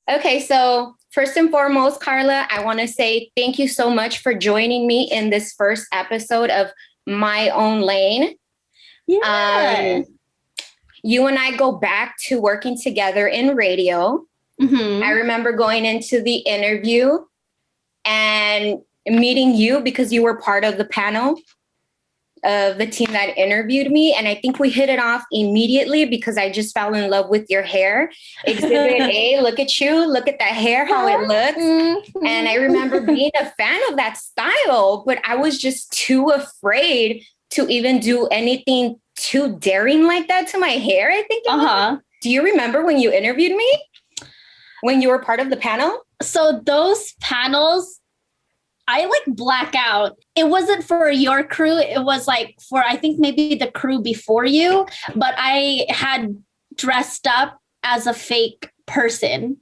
Okay, so first and foremost, Carla, I want to say thank you so much for joining me in this first episode of My Own Lane. Yeah. Um, you and I go back to working together in radio. I Mm-hmm. remember going into the interview and meeting you because you were part of the panel of the team that interviewed me. And I think we hit it off immediately because I just fell in love with your hair. Exhibit A, look at you, look at that hair, how it looks. Mm-hmm. And I remember being a fan of that style, but I was just too afraid to even do anything too daring like that to my hair, I think it was. Do you remember when you interviewed me? When you were part of the panel? So those panels, I like black out. It wasn't for your crew. It was like for, I think maybe the crew before you, but I had dressed up as a fake person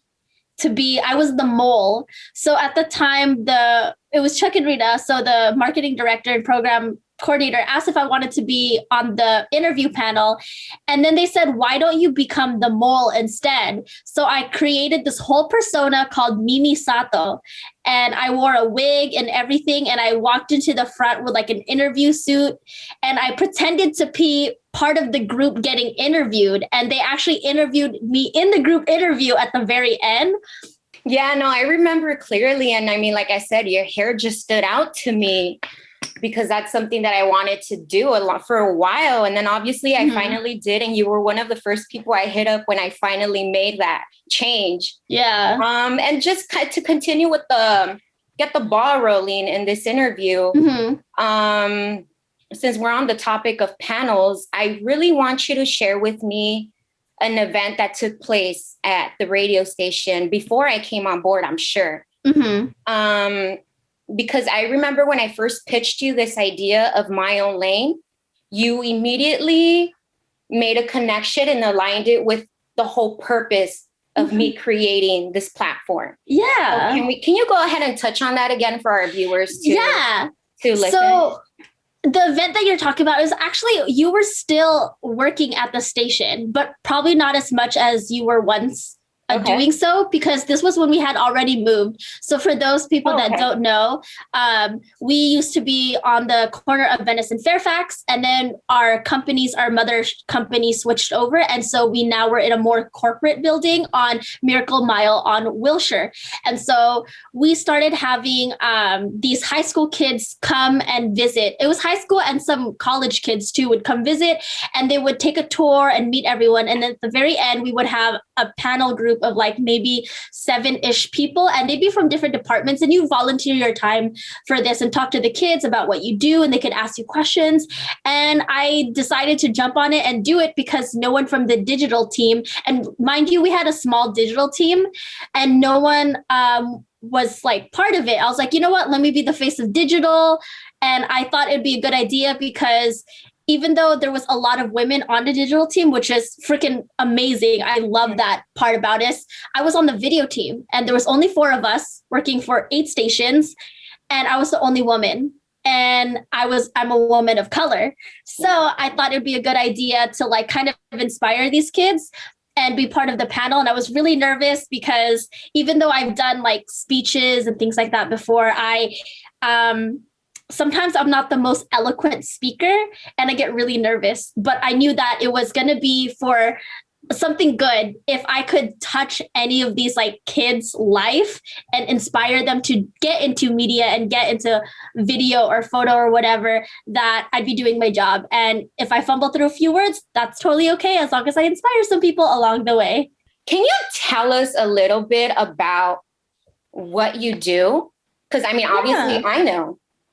I was the mole. So at the time, it was Chuck and Rita. So the marketing director and program coordinator asked if I wanted to be on the interview panel. And then they said, why don't you become the mole instead? So I created this whole persona called Mimi Sato. And I wore a wig and everything. And I walked into the front with like an interview suit. And I pretended to be part of the group getting interviewed. And they actually interviewed me in the group interview at the very end. Yeah, no, I remember clearly. And I mean, like I said, your hair just stood out to me because that's something that I wanted to do a lot for a while. And then obviously I finally did. And you were one of the first people I hit up when I finally made that change. Yeah. And just to continue with get the ball rolling in this interview. Since we're on the topic of panels, I really want you to share with me an event that took place at the radio station before I came on board, I'm sure. Because I remember when I first pitched you this idea of My Own Lane, you immediately made a connection and aligned it with the whole purpose of me creating this platform. Yeah. So can you go ahead and touch on that again for our viewers to listen? So the event that you're talking about is actually, you were still working at the station, but probably not as much as you were once doing so, because this was when we had already moved. So for those people that don't know, we used to be on the corner of Venice and Fairfax, and then our mother company switched over. And so we now were in a more corporate building on Miracle Mile on Wilshire. And so we started having these high school kids come and visit. It was high school and some college kids too would come visit, and they would take a tour and meet everyone. And then at the very end, we would have a panel group of like maybe 7-ish people, and they'd be from different departments, and you volunteer your time for this and talk to the kids about what you do, and they could ask you questions. And I decided to jump on it and do it because no one from the digital team, and mind you, we had a small digital team, and no one was like part of it. I was like, you know what, let me be the face of digital. And I thought it'd be a good idea because even though there was a lot of women on the digital team, which is freaking amazing, I love that part about us, I was on the video team, and there was only 4 of us working for 8 stations, and I was the only woman, and I'm a woman of color. So I thought it'd be a good idea to like kind of inspire these kids and be part of the panel. And I was really nervous because even though I've done like speeches and things like that before, sometimes I'm not the most eloquent speaker, and I get really nervous, but I knew that it was going to be for something good if I could touch any of these like kids' life and inspire them to get into media and get into video or photo or whatever, that I'd be doing my job. And if I fumble through a few words, that's totally okay, as long as I inspire some people along the way. Can you tell us a little bit about what you do? Because I mean, obviously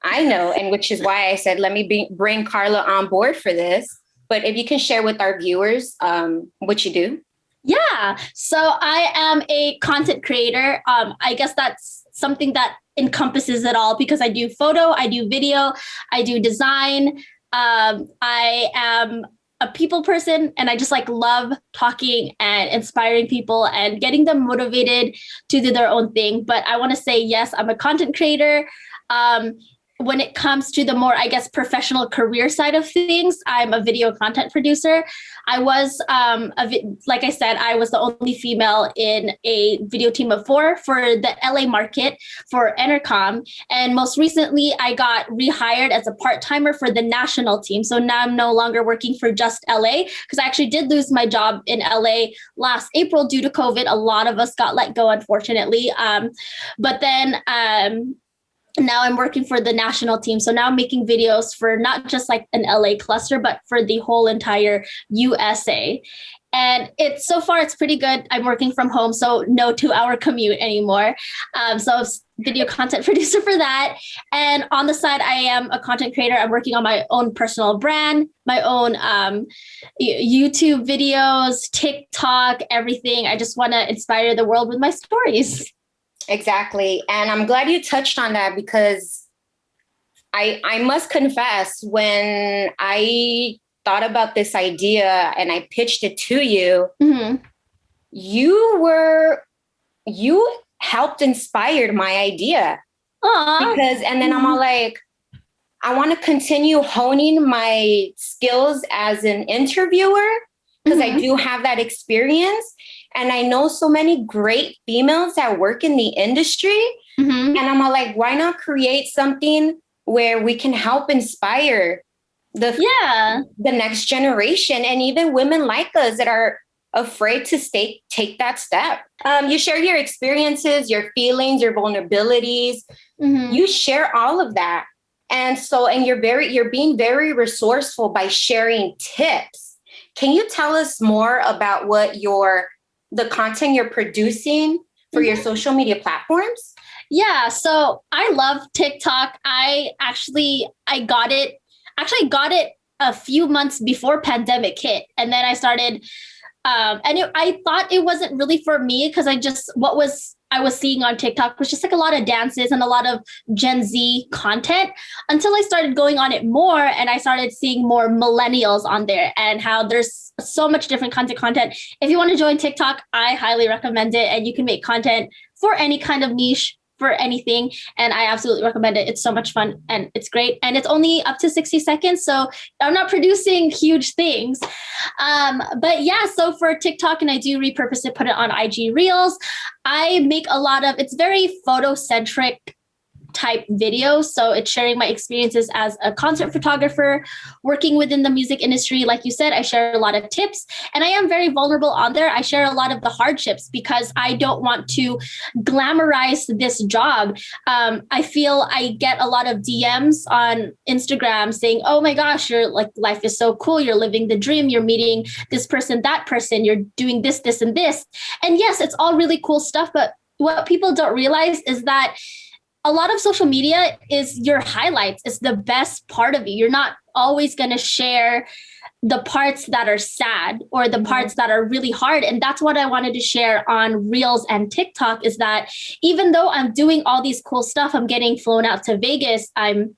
I know, and which is why I said, let me bring Carla on board for this. But if you can share with our viewers what you do. Yeah, so I am a content creator. I guess that's something that encompasses it all, because I do photo, I do video, I do design. I am a people person, and I just like love talking and inspiring people and getting them motivated to do their own thing. But I want to say, yes, I'm a content creator. when it comes to the more, I guess, professional career side of things, I'm a video content producer. I was, like I said, I was the only female in a video team of 4 for the LA market for Entercom. And most recently, I got rehired as a part-timer for the national team. So now I'm no longer working for just LA, because I actually did lose my job in LA last April due to COVID. A lot of us got let go, unfortunately. But then now I'm working for the national team. So now I'm making videos for not just like an LA cluster, but for the whole entire USA. And so far it's pretty good. I'm working from home, so no 2-hour commute anymore. So I was video content producer for that. And on the side, I am a content creator. I'm working on my own personal brand, my own YouTube videos, TikTok, everything. I just want to inspire the world with my stories. Exactly. And I'm glad you touched on that, because I must confess, when I thought about this idea and I pitched it to you, Mm-hmm. you helped inspire my idea. Aww. And then I'm all like, I want to continue honing my skills as an interviewer, because I do have that experience. And I know so many great females that work in the industry. Mm-hmm. And I'm all like, why not create something where we can help inspire the next generation, and even women like us that are afraid to take that step. You share your experiences, your feelings, your vulnerabilities. Mm-hmm. You share all of that. And you're being very resourceful by sharing tips. Can you tell us more about what the content you're producing for your social media platforms? Yeah, so I love TikTok. I got it a few months before pandemic hit. And then I started, I thought it wasn't really for me, because I was seeing on TikTok was just like a lot of dances and a lot of Gen Z content, until I started going on it more and I started seeing more millennials on there, and how there's so much different content. If you want to join TikTok, I highly recommend it. And you can make content for any kind of niche, for anything. And I absolutely recommend it. It's so much fun and it's great. And it's only up to 60 seconds. So I'm not producing huge things. But yeah, so for TikTok, and I do repurpose it, put it on IG Reels. I make it's very photo-centric type videos. So it's sharing my experiences as a concert photographer, working within the music industry. Like you said, I share a lot of tips, and I am very vulnerable on there. I share a lot of the hardships, because I don't want to glamorize this job. I feel I get a lot of DMs on Instagram saying, oh my gosh, your life is so cool. You're living the dream. You're meeting this person, that person. You're doing this, this, and this. And yes, it's all really cool stuff. But what people don't realize is that a lot of social media is your highlights. It's the best part of you. You're not always going to share the parts that are sad or the parts that are really hard. And that's what I wanted to share on Reels and TikTok, is that even though I'm doing all these cool stuff, I'm getting flown out to Vegas, I'm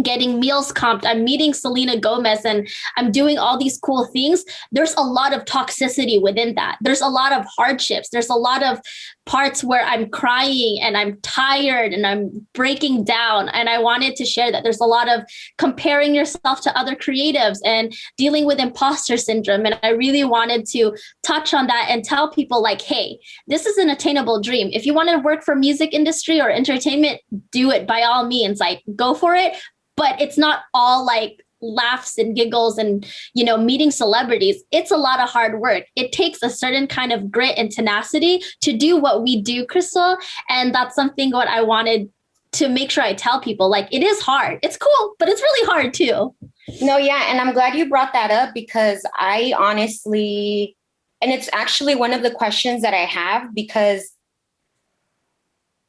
getting meals comped, I'm meeting Selena Gomez, and I'm doing all these cool things. There's a lot of toxicity within that. There's a lot of hardships. There's a lot of parts where I'm crying and I'm tired and I'm breaking down. And I wanted to share that there's a lot of comparing yourself to other creatives and dealing with imposter syndrome. And I really wanted to touch on that and tell people like, hey, this is an attainable dream. If you want to work for music industry or entertainment, do it by all means, like go for it. But it's not all like laughs and giggles and, meeting celebrities. It's a lot of hard work. It takes a certain kind of grit and tenacity to do what we do, Crystal. And that's something what I wanted to make sure I tell people, like, it is hard. It's cool, but it's really hard too. No, yeah. And I'm glad you brought that up, because I honestly, and it's actually one of the questions that I have, because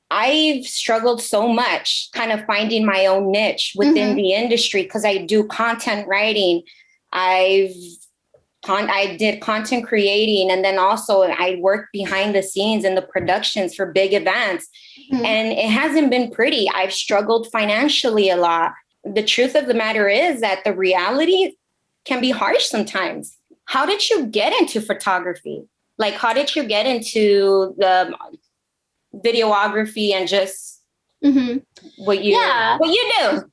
I've struggled so much kind of finding my own niche within the industry, because I do content writing. I did content creating, and then also I work behind the scenes in the productions for big events. And it hasn't been pretty. I've struggled financially a lot. The truth of the matter is that the reality can be harsh sometimes. How did you get into photography? Like, how did you get into the videography and just Mm-hmm. What you do?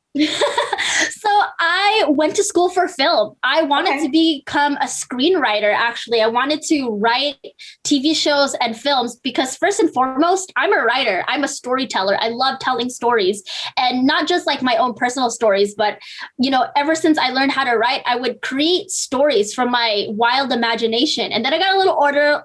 So I went to school for film. I wanted to become a screenwriter, actually. I wanted to write TV shows and films because first and foremost, I'm a writer. I'm a storyteller. I love telling stories, and not just like my own personal stories, but, you know, ever since I learned how to write, I would create stories from my wild imagination. And then I got a little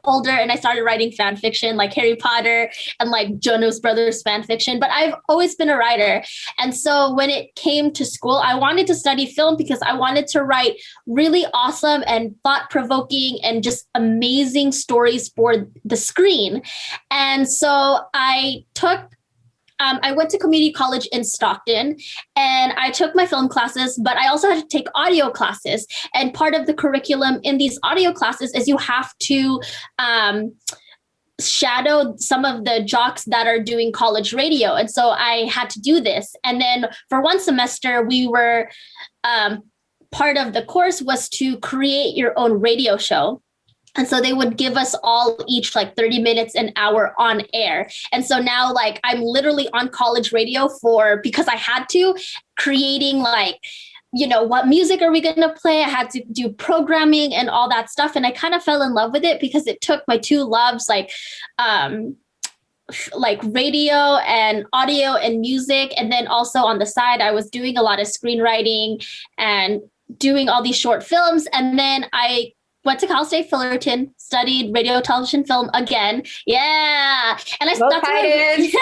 older and I started writing fan fiction like Harry Potter and like Jonas Brothers fan fiction, but I've always been a writer. And so when it came to school, I wanted to study film because I wanted to write really awesome and thought-provoking and just amazing stories for the screen. And so I went to community college in Stockton and I took my film classes, but I also had to take audio classes. And part of the curriculum in these audio classes is you have to shadow some of the jocks that are doing college radio. And so I had to do this. And then for one semester, we were part of the course was to create your own radio show. And so they would give us all each like 30 minutes, an hour on air. And so now like I'm literally on college radio because I had to, creating like, you know, what music are we going to play? I had to do programming and all that stuff. And I kind of fell in love with it because it took my two loves, like radio and audio and music. And then also on the side, I was doing a lot of screenwriting and doing all these short films. And then I went to Cal State Fullerton, studied radio, television, film again. Yeah. And Go Titans.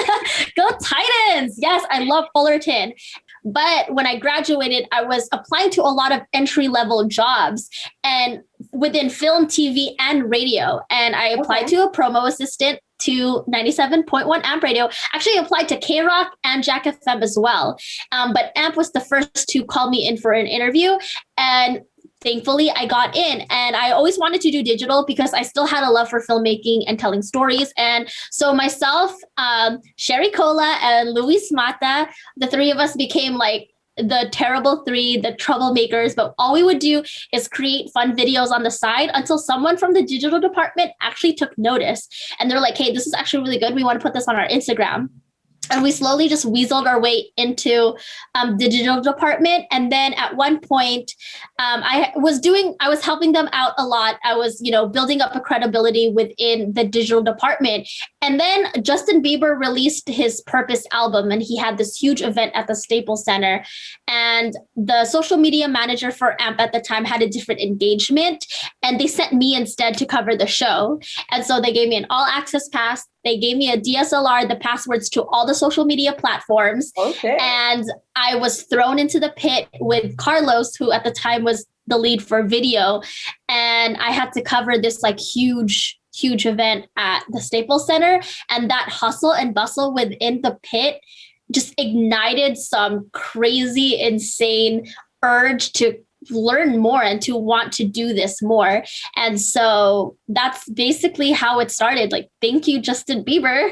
Go Titans. Yes, I love Fullerton. But when I graduated, I was applying to a lot of entry-level jobs and within film, TV, and radio. And I applied to a promo assistant to 97.1 AMP radio. Actually applied to K-Rock and Jack FM as well. But AMP was the first to call me in for an interview. And thankfully, I got in, and I always wanted to do digital because I still had a love for filmmaking and telling stories. And so myself, Sherry Cola, and Luis Mata, the three of us became like the terrible three, the troublemakers. But all we would do is create fun videos on the side until someone from the digital department actually took notice. And they're like, hey, this is actually really good. We want to put this on our Instagram. And we slowly just weaseled our way into the digital department. And then at one point, I was helping them out a lot. I was, you know, building up a credibility within the digital department. And then Justin Bieber released his Purpose album, and he had this huge event at the Staples Center. And the social media manager for AMP at the time had a different engagement, and they sent me instead to cover the show. And so they gave me an all access pass. They gave me a DSLR, the passwords to all the social media platforms. Okay. And I was thrown into the pit with Carlos, who at the time was the lead for video. And I had to cover this like huge event at the Staples Center. And that hustle and bustle within the pit just ignited some crazy, insane urge to learn more and to want to do this more. And so that's basically how it started. Like, thank you, Justin Bieber,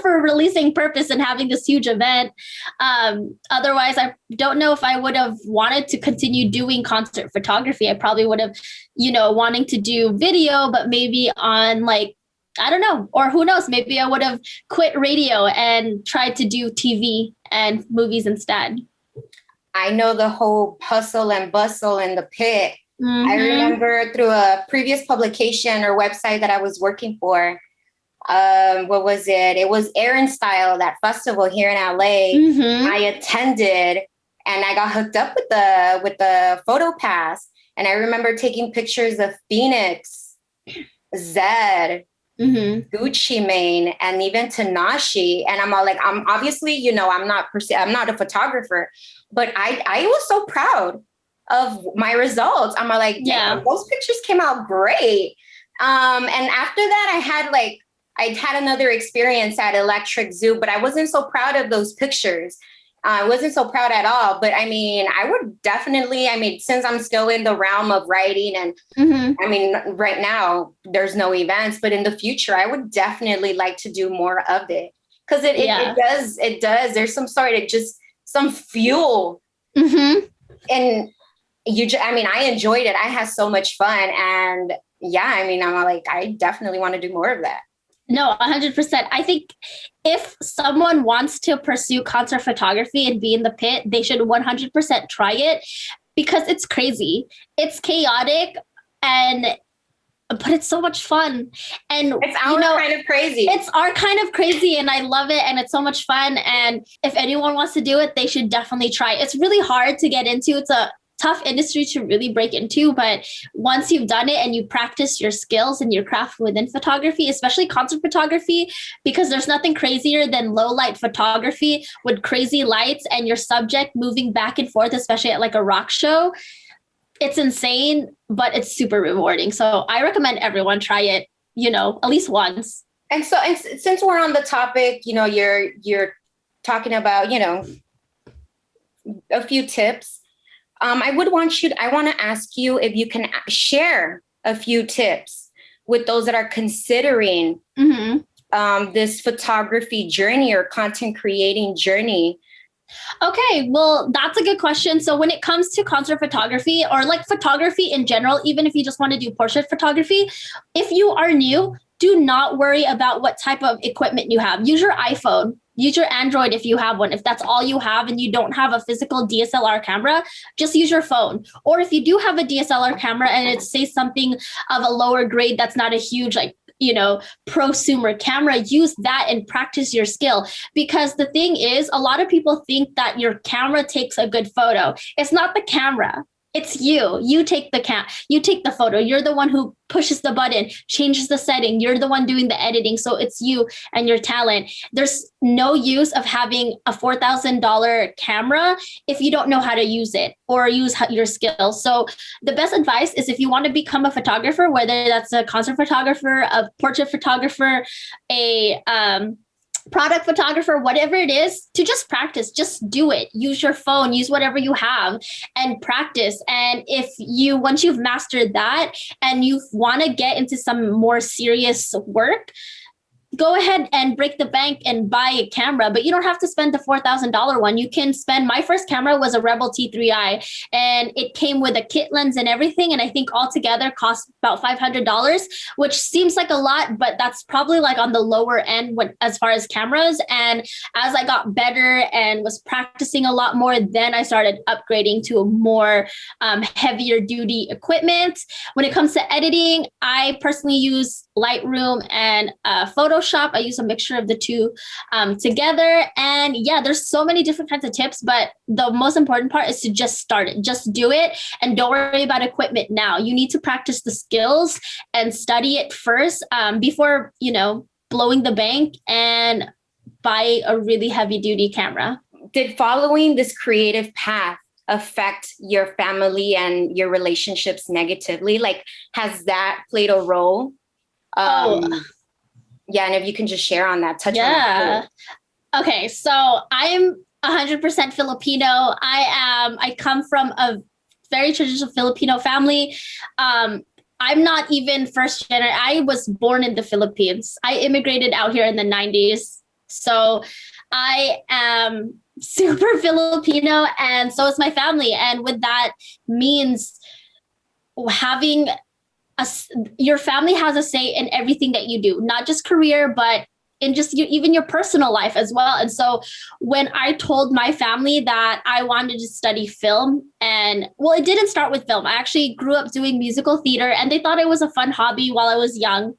for releasing Purpose and having this huge event. Otherwise, I don't know if I would have wanted to continue doing concert photography. I probably would have, you know, wanting to do video, but maybe on like, I don't know, or who knows, maybe I would have quit radio and tried to do TV and movies instead. I know the whole hustle and bustle in the pit. Mm-hmm. I remember through a previous publication or website that I was working for. What was it? It was Aaron Style, that festival here in LA. Mm-hmm. I attended and I got hooked up with the photo pass. And I remember taking pictures of Phoenix, Zed, mm-hmm. Gucci Mane, and even Tanashi. And I'm all like, I'm obviously, you know, I'm not a photographer, but I was so proud of my results. I'm like, yeah, those pictures came out great. And after that, I'd had another experience at Electric Zoo, but I wasn't so proud of those pictures. I wasn't so proud at all. But I mean, I would definitely, since I'm still in the realm of writing and mm-hmm. Right now there's no events, but in the future, I would definitely like to do more of it. Because it does. There's some fuel. Mm-hmm. And I enjoyed it. I had so much fun. And yeah, I'm like, I definitely want to do more of that. No, 100%. I think if someone wants to pursue concert photography and be in the pit, they should 100% try it because it's crazy. It's chaotic and but it's so much fun. And it's our kind of crazy. It's our kind of crazy and I love it and it's so much fun. And if anyone wants to do it, they should definitely try. It's really hard to get into. It's a tough industry to really break into, but once you've done it and you practice your skills and your craft within photography, especially concert photography, because there's nothing crazier than low light photography with crazy lights and your subject moving back and forth, especially at like a rock show. It's insane, but it's super rewarding. So I recommend everyone try it, at least once. And so, and since we're on the topic, you're talking about, a few tips. I want to ask you if you can share a few tips with those that are considering this photography journey or content creating journey. Okay, well, that's a good question. So when it comes to concert photography or like photography in general, even if you just want to do portrait photography, if you are new, do not worry about what type of equipment you have. Use your iPhone, use your Android if you have one. If that's all you have and you don't have a physical DSLR camera, just use your phone. Or if you do have a DSLR camera and it says something of a lower grade that's not a huge prosumer camera, use that and practice your skill. Because the thing is, a lot of people think that your camera takes a good photo. It's not the camera. It's you. You take the photo. You're the one who pushes the button, changes the setting. You're the one doing the editing. So it's you and your talent. There's no use of having a $4,000 camera if you don't know how to use it or use your skills. So the best advice is if you want to become a photographer, whether that's a concert photographer, a portrait photographer, a product photographer, whatever it is, to just practice, just do it. Use your phone, use whatever you have and practice. And once you've mastered that and you want to get into some more serious work, go ahead and break the bank and buy a camera, but you don't have to spend the $4,000 one. You can spend, my first camera was a Rebel T3i and it came with a kit lens and everything. And I think altogether cost about $500, which seems like a lot, but that's probably like on the lower end as far as cameras. And as I got better and was practicing a lot more, then I started upgrading to a more heavier duty equipment. When it comes to editing, I personally use Lightroom and Photoshop. I use a mixture of the two together. And yeah, there's so many different kinds of tips, but the most important part is to just start it. Just do it and don't worry about equipment now. You need to practice the skills and study it first before, blowing the bank and buy a really heavy duty camera. Did following this creative path affect your family and your relationships negatively? Like, has that played a role? Yeah, and if you can just share on that, touch on that. Okay, so I'm 100% Filipino. I come from a very traditional Filipino family. I'm not even first generation. I was born in the Philippines. I immigrated out here in the 90s. So I am super Filipino and so is my family. And with that means having your family has a say in everything that you do, not just career, but in just even your personal life as well. And so when I told my family that I wanted to study film, and well, it didn't start with film. I actually grew up doing musical theater and they thought it was a fun hobby while I was young.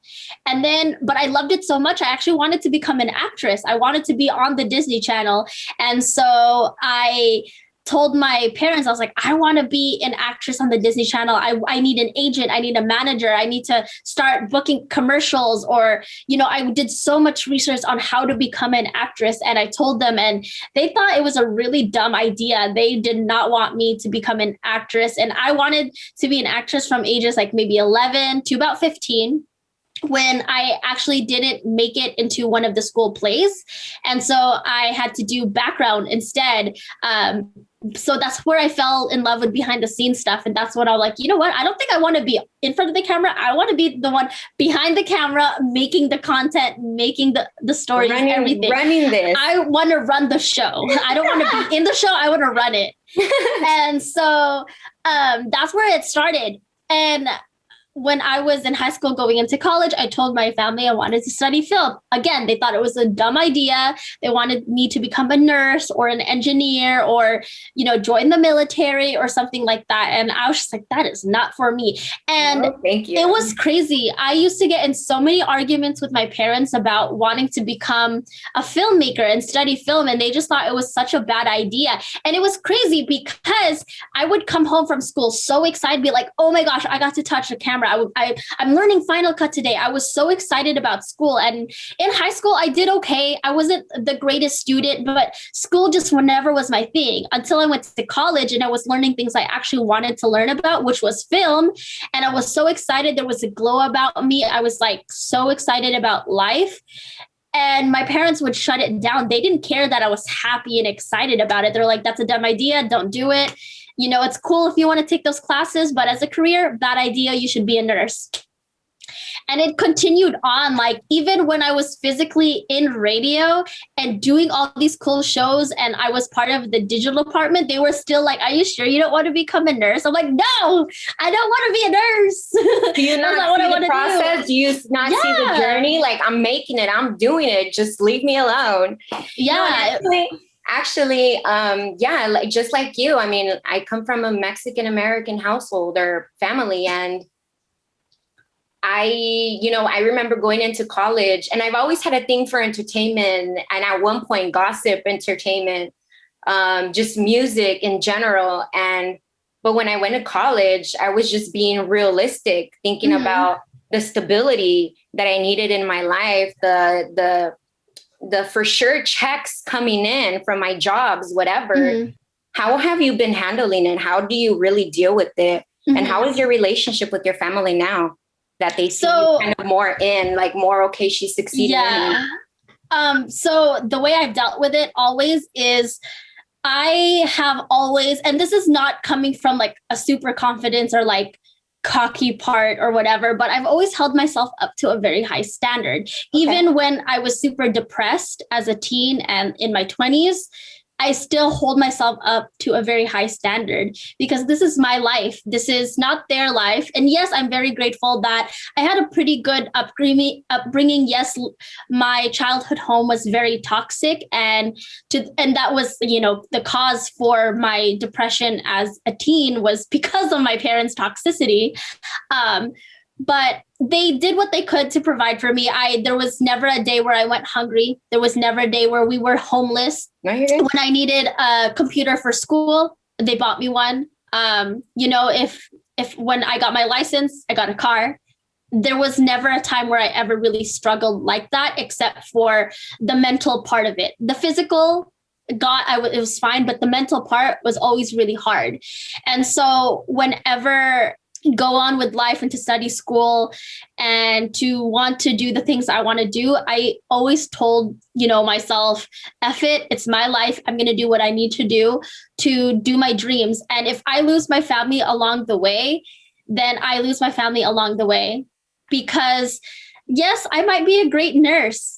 And then, but I loved it so much. I actually wanted to become an actress. I wanted to be on the Disney Channel. And so I told my parents, I was like, I want to be an actress on the Disney Channel. I need an agent. I need a manager. I need to start booking commercials or, I did so much research on how to become an actress. And I told them and they thought it was a really dumb idea. They did not want me to become an actress. And I wanted to be an actress from ages like maybe 11 to about 15. When I actually didn't make it into one of the school plays. And so I had to do background instead. So that's where I fell in love with behind the scenes stuff. And that's when I was like, you know what? I don't think I want to be in front of the camera. I want to be the one behind the camera, making the content, making the stories, everything. Running this. I want to run the show. I don't want to be in the show. I want to run it. And so that's where it started. And when I was in high school going into college, I told my family I wanted to study film. Again, they thought it was a dumb idea. They wanted me to become a nurse or an engineer or, join the military or something like that. And I was just like, that is not for me. And thank you. It was crazy. I used to get in so many arguments with my parents about wanting to become a filmmaker and study film. And they just thought it was such a bad idea. And it was crazy because I would come home from school so excited, be like, oh my gosh, I got to touch the camera. I'm learning Final Cut today. I was so excited about school. And in high school, I did okay. I wasn't the greatest student, but school just never was my thing until I went to college and I was learning things I actually wanted to learn about, which was film. And I was so excited. There was a glow about me. I was like so excited about life. And my parents would shut it down. They didn't care that I was happy and excited about it. They're like, that's a dumb idea. Don't do it. It's cool if you want to take those classes, but as a career, bad idea. You should be a nurse. And it continued on, like even when I was physically in radio and doing all these cool shows and I was part of the digital department, they were still like, are you sure you don't want to become a nurse? I'm like, no, I don't want to be a nurse. Do you not see the process? Do you not see the journey? Like, I'm making it, I'm doing it. Just leave me alone. Yeah. Actually, like just like you. I mean, I come from a Mexican American household or family, and I remember going into college, and I've always had a thing for entertainment, and at one point gossip entertainment, just music in general. But when I went to college, I was just being realistic, thinking about the stability that I needed in my life, the for sure checks coming in from my jobs, whatever. How have you been handling it? How do you really deal with it? And how is your relationship with your family now that they see you kind of more in, like more, okay, she's succeeding? Yeah. So the way I've dealt with it always is I have always, and this is not coming from like a super confidence or like cocky part or whatever, but I've always held myself up to a very high standard. Even when I was super depressed as a teen and in my 20s, I still hold myself up to a very high standard because this is my life. This is not their life. And yes, I'm very grateful that I had a pretty good upbringing. Yes, my childhood home was very toxic, and that was, the cause for my depression as a teen was because of my parents' toxicity. But they did what they could to provide for me. There was never a day where I went hungry. There was never a day where we were homeless. When I needed a computer for school, they bought me one. If when I got my license, I got a car. There was never a time where I ever really struggled like that, except for the mental part of it. The physical, it was fine, but the mental part was always really hard. And so whenever go on with life and to study school and to want to do the things I want to do, I always told, myself, F it, it's my life. I'm going to do what I need to do my dreams. And if I lose my family along the way, then I lose my family along the way. Because yes, I might be a great nurse.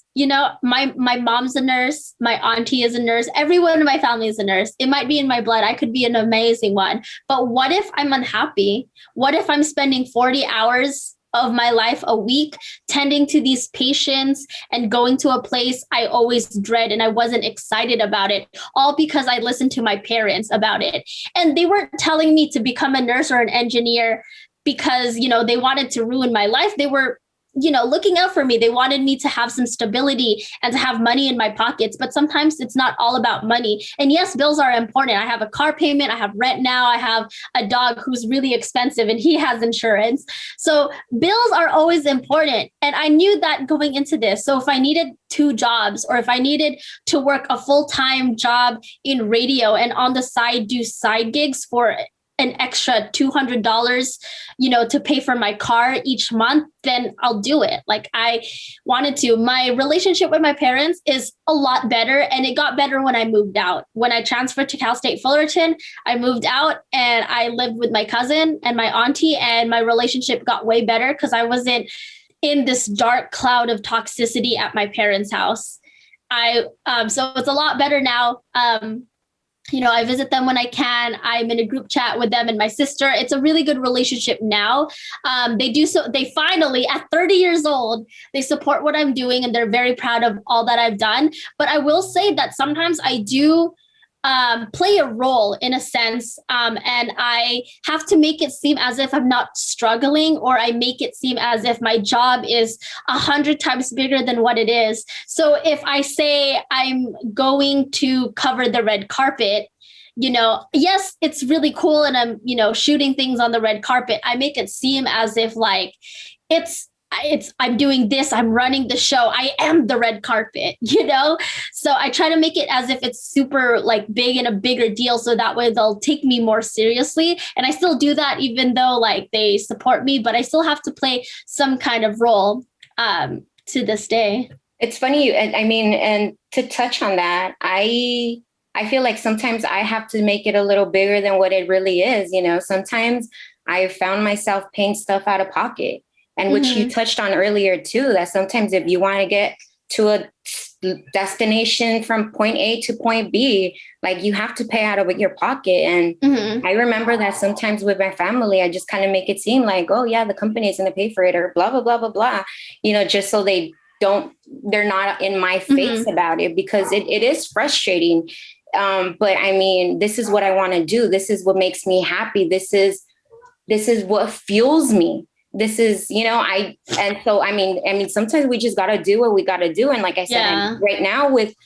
My mom's a nurse. My auntie is a nurse. Everyone in my family is a nurse. It might be in my blood. I could be an amazing one. But what if I'm unhappy? What if I'm spending 40 hours of my life a week tending to these patients and going to a place I always dread and I wasn't excited about it, all because I listened to my parents about it. And they weren't telling me to become a nurse or an engineer because, they wanted to ruin my life. They were looking out for me. They wanted me to have some stability and to have money in my pockets. But sometimes it's not all about money. And yes, bills are important. I have a car payment. I have rent now. I have a dog who's really expensive and he has insurance. So bills are always important. And I knew that going into this. So if I needed 2 jobs or if I needed to work a full-time job in radio and on the side do side gigs for an extra $200, to pay for my car each month, then I'll do it. Like I wanted to. My relationship with my parents is a lot better, and it got better when I moved out. When I transferred to Cal State Fullerton, I moved out and I lived with my cousin and my auntie, and my relationship got way better because I wasn't in this dark cloud of toxicity at my parents' house. So it's a lot better now. I visit them when I can. I'm in a group chat with them and my sister. It's a really good relationship now. They finally, at 30 years old, they support what I'm doing and they're very proud of all that I've done. But I will say that sometimes I do play a role in a sense. And I have to make it seem as if I'm not struggling, or I make it seem as if my job is 100 times bigger than what it is. So if I say I'm going to cover the red carpet, yes, it's really cool. And I'm, shooting things on the red carpet. I make it seem as if like I'm doing this, I'm running the show, I am the red carpet, So I try to make it as if it's super like big and a bigger deal. So that way they'll take me more seriously. And I still do that even though like they support me, but I still have to play some kind of role to this day. It's funny. And to touch on that, I feel like sometimes I have to make it a little bigger than what it really is. Sometimes I found myself paying stuff out of pocket. And which you touched on earlier, too, that sometimes if you want to get to a destination from point A to point B, like you have to pay out of your pocket. And I remember that sometimes with my family, I just kind of make it seem like, oh, yeah, the company is going to pay for it or blah, blah, blah, blah, blah, just so they're not in my face about it, because it is frustrating. But I mean, this is what I want to do. This is what makes me happy. This is what fuels me. This is, sometimes we just got to do what we got to do. And like I said, right now with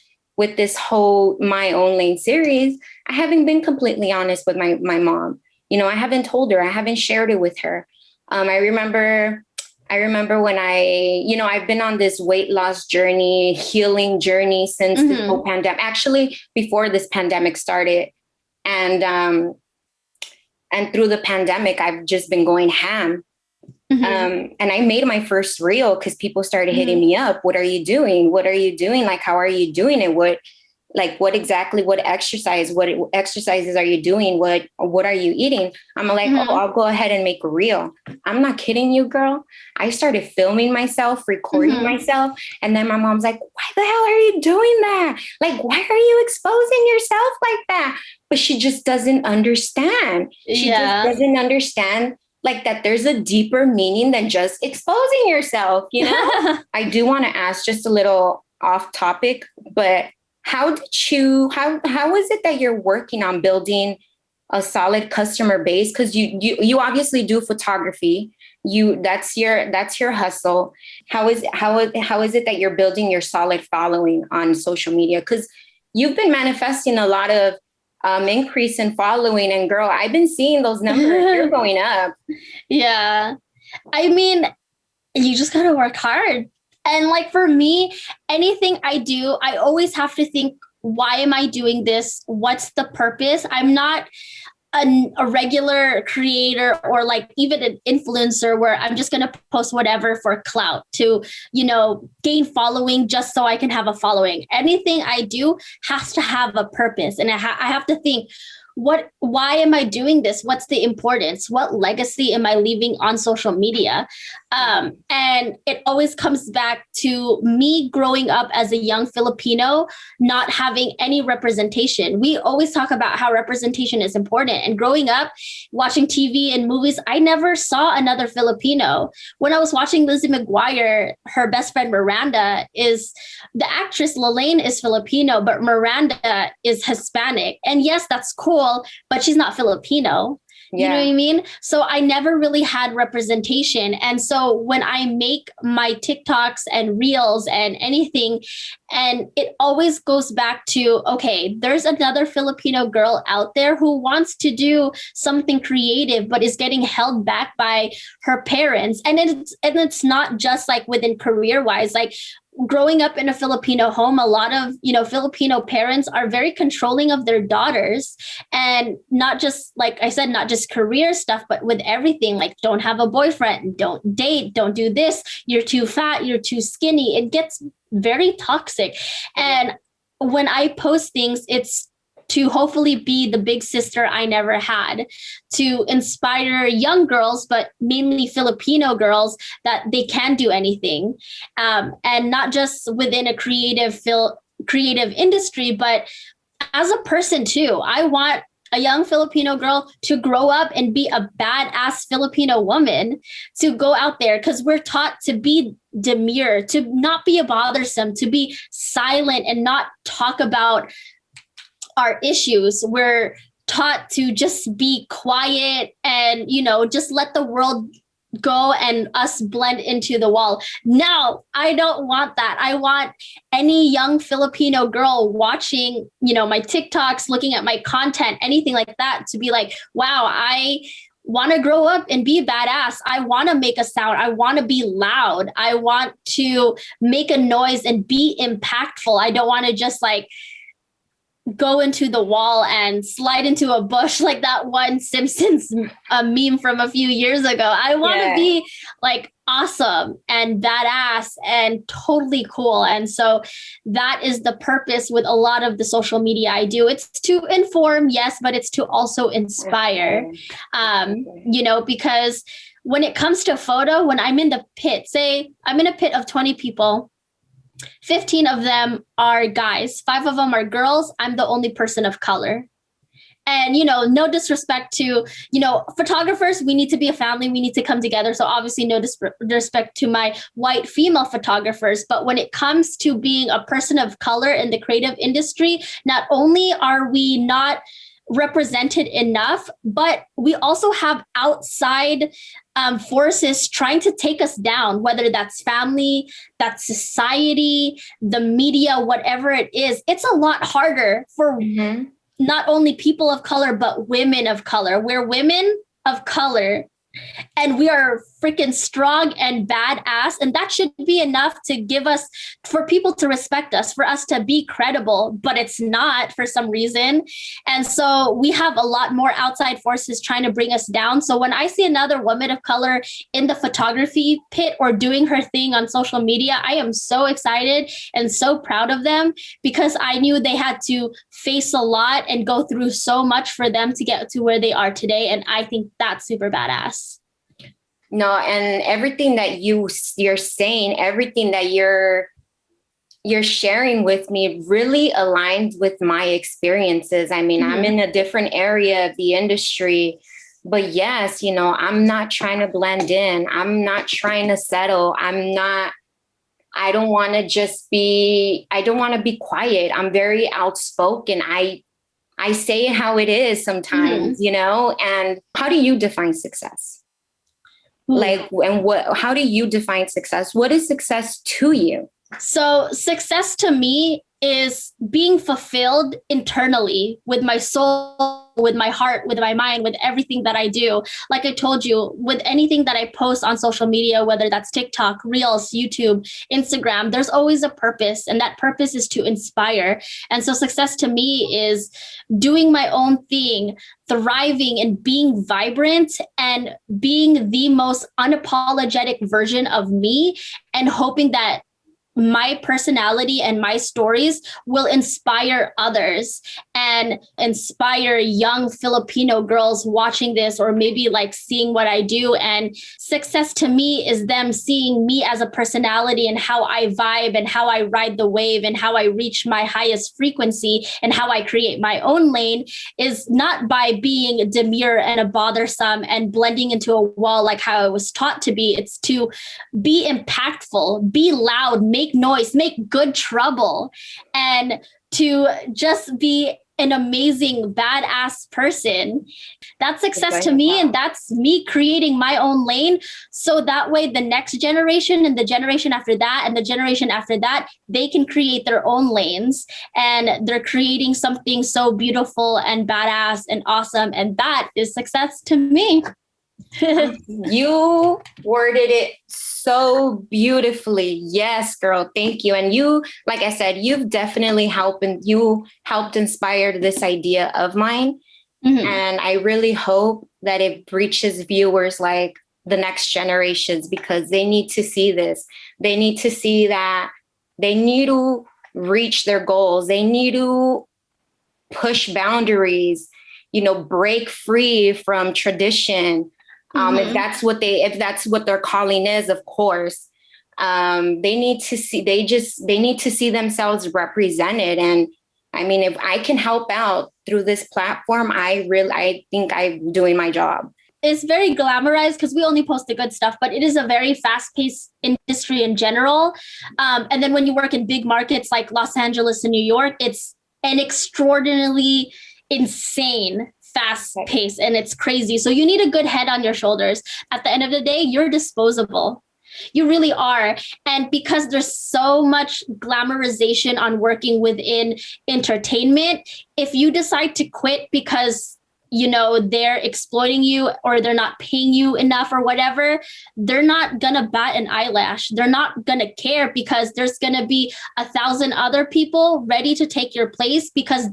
this whole My Own Lane series, I haven't been completely honest with my mom. I haven't told her, I haven't shared it with her. I remember when I've been on this weight loss journey, healing journey since the whole pandemic, actually before this pandemic started. And through the pandemic, I've just been going ham. And I made my first reel because people started hitting me up. What are you doing? What are you doing? Like, how are you doing it? What exercises are you doing? What are you eating? I'm like, oh, I'll go ahead and make a reel. I'm not kidding you, girl. I started filming myself, recording myself. And then my mom's like, why the hell are you doing that? Like, why are you exposing yourself like that? But she just doesn't understand. She just doesn't understand like that there's a deeper meaning than just exposing yourself, I do want to ask just a little off topic, but how is it that you're working on building a solid customer base? Because you obviously do photography. That's your hustle. How is it that you're building your solid following on social media? Because you've been manifesting a lot of increase in following, and girl, I've been seeing those numbers. You're going up. Yeah. I mean, you just gotta work hard. And like for me, anything I do, I always have to think, why am I doing this? What's the purpose? I'm not a regular creator or like even an influencer where I'm just going to post whatever for clout to, gain following just so I can have a following. Anything I do has to have a purpose. And I have to think, why am I doing this? What's the importance? What legacy am I leaving on social media? And it always comes back to me growing up as a young Filipino, not having any representation. We always talk about how representation is important. And growing up, watching TV and movies, I never saw another Filipino. When I was watching Lizzie McGuire, her best friend Miranda the actress Lalaine is Filipino, but Miranda is Hispanic. And yes, that's cool, but she's not Filipino. You know what I mean? So I never really had representation. And so when I make my TikToks and reels and anything, and it always goes back to, okay, there's another Filipino girl out there who wants to do something creative, but is getting held back by her parents. And it's not just like within career wise, like growing up in a Filipino home, a lot of, Filipino parents are very controlling of their daughters, and not just, like I said, not just career stuff, but with everything, like don't have a boyfriend, don't date, don't do this, you're too fat, you're too skinny. It gets very toxic. And when I post things, it's to hopefully be the big sister I never had, to inspire young girls, but mainly Filipino girls, that they can do anything. And not just within a creative industry, but as a person too. I want a young Filipino girl to grow up and be a badass Filipino woman, to go out there, because we're taught to be demure, to not be a bothersome, to be silent and not talk about our issues. We're taught to just be quiet and, just let the world go and us blend into the wall. No, I don't want that. I want any young Filipino girl watching, my TikToks, looking at my content, anything like that, to be like, wow, I want to grow up and be badass. I want to make a sound. I want to be loud. I want to make a noise and be impactful. I don't want to just like go into the wall and slide into a bush like that one Simpsons meme from a few years ago. I want to be like awesome and badass and totally cool. And so that is the purpose with a lot of the social media I do. It's to inform, yes, but it's to also inspire, because when it comes to photo, when I'm in the pit, say I'm in a pit of 20 people, 15 of them are guys, 5 of them are girls. I'm the only person of color. And, no disrespect to, photographers, we need to be a family. We need to come together. So obviously no disrespect to my white female photographers. But when it comes to being a person of color in the creative industry, not only are we not represented enough, but we also have outside forces trying to take us down, whether that's family, that's society, the media, whatever it is. It's a lot harder for not only people of color, but women of color. We're women of color and we are freaking strong and badass. And that should be enough to give us, for people to respect us, for us to be credible, but it's not for some reason. And so we have a lot more outside forces trying to bring us down. So when I see another woman of color in the photography pit or doing her thing on social media, I am so excited and so proud of them, because I knew they had to face a lot and go through so much for them to get to where they are today. And I think that's super badass. No, and everything that you're saying, everything that you're sharing with me really aligns with my experiences. I mean, I'm in a different area of the industry, but yes, I'm not trying to blend in. I'm not trying to settle. I don't want to be quiet. I'm very outspoken. I say it how it is sometimes, and how do you define success? How do you define success? What is success to you? So success to me is being fulfilled internally with my soul, with my heart, with my mind, with everything that I do. Like I told you, with anything that I post on social media, whether that's TikTok, Reels, YouTube, Instagram, there's always a purpose, and that purpose is to inspire. And so success to me is doing my own thing, thriving and being vibrant and being the most unapologetic version of me, and hoping that my personality and my stories will inspire others and inspire young Filipino girls watching this, or maybe like seeing what I do. And success to me is them seeing me as a personality and how I vibe and how I ride the wave and how I reach my highest frequency and how I create my own lane, is not by being demure and a bothersome and blending into a wall like how I was taught to be. It's to be impactful, be loud, make noise, make good trouble, and to just be an amazing, badass person. That's success to me. And that's me creating my own lane. So that way the next generation and the generation after that and the generation after that, they can create their own lanes, and they're creating something so beautiful and badass and awesome. And that is success to me. You worded it so beautifully. Yes, girl. Thank you. And you, like I said, you've definitely helped inspire this idea of mine. And I really hope that it reaches viewers like the next generations, because they need to see this. They need to see that they need to reach their goals. They need to push boundaries, break free from tradition. If that's what their calling is, of course, they need to see themselves represented. I mean, if I can help out through this platform, I think I'm doing my job. It's very glamorized because we only post the good stuff, but it is a very fast-paced industry in general. And then when you work in big markets like Los Angeles and New York, it's an extraordinarily insane fast pace, and it's crazy. So you need a good head on your shoulders. At the end of the day, you're disposable. You really are. And because there's so much glamorization on working within entertainment, if you decide to quit because they're exploiting you or they're not paying you enough or whatever, they're not gonna bat an eyelash. They're not gonna care because there's gonna be 1,000 other people ready to take your place because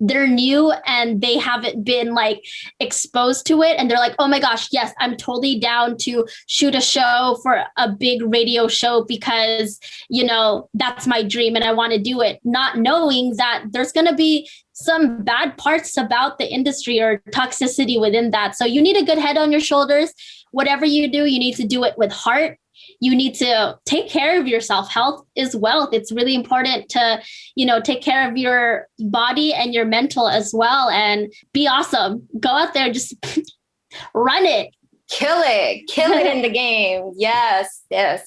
they're new and they haven't been like exposed to it. And they're like, oh my gosh, yes, I'm totally down to shoot a show for a big radio show because, that's my dream and I want to do it. Not knowing that there's going to be some bad parts about the industry or toxicity within that. So you need a good head on your shoulders. Whatever you do, you need to do it with heart. You need to take care of yourself. Health is wealth. It's really important to, take care of your body and your mental as well and be awesome. Go out there, just run it. Kill it in the game. Yes.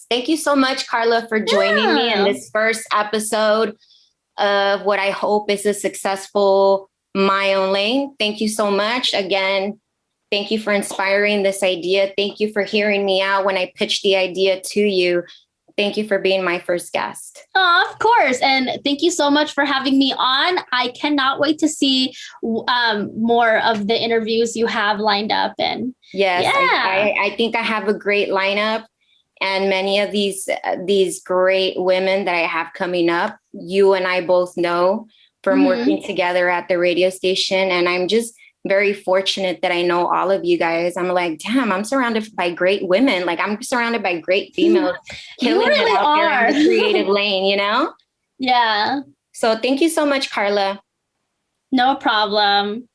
Thank you so much, Carla, for joining me in this first episode of what I hope is a successful My Own Lane. Thank you so much. Again, thank you for inspiring this idea. Thank you for hearing me out when I pitched the idea to you. Thank you for being my first guest. Oh, of course. And thank you so much for having me on. I cannot wait to see more of the interviews you have lined up. And yes, yeah. I think I have a great lineup. And many of these great women that I have coming up, you and I both know from working together at the radio station. And I'm just very fortunate that I know all of you guys. I'm like, damn, I'm surrounded by great women. Like I'm surrounded by great females killing it out there in the creative lane, Yeah. So thank you so much, Carla. No problem.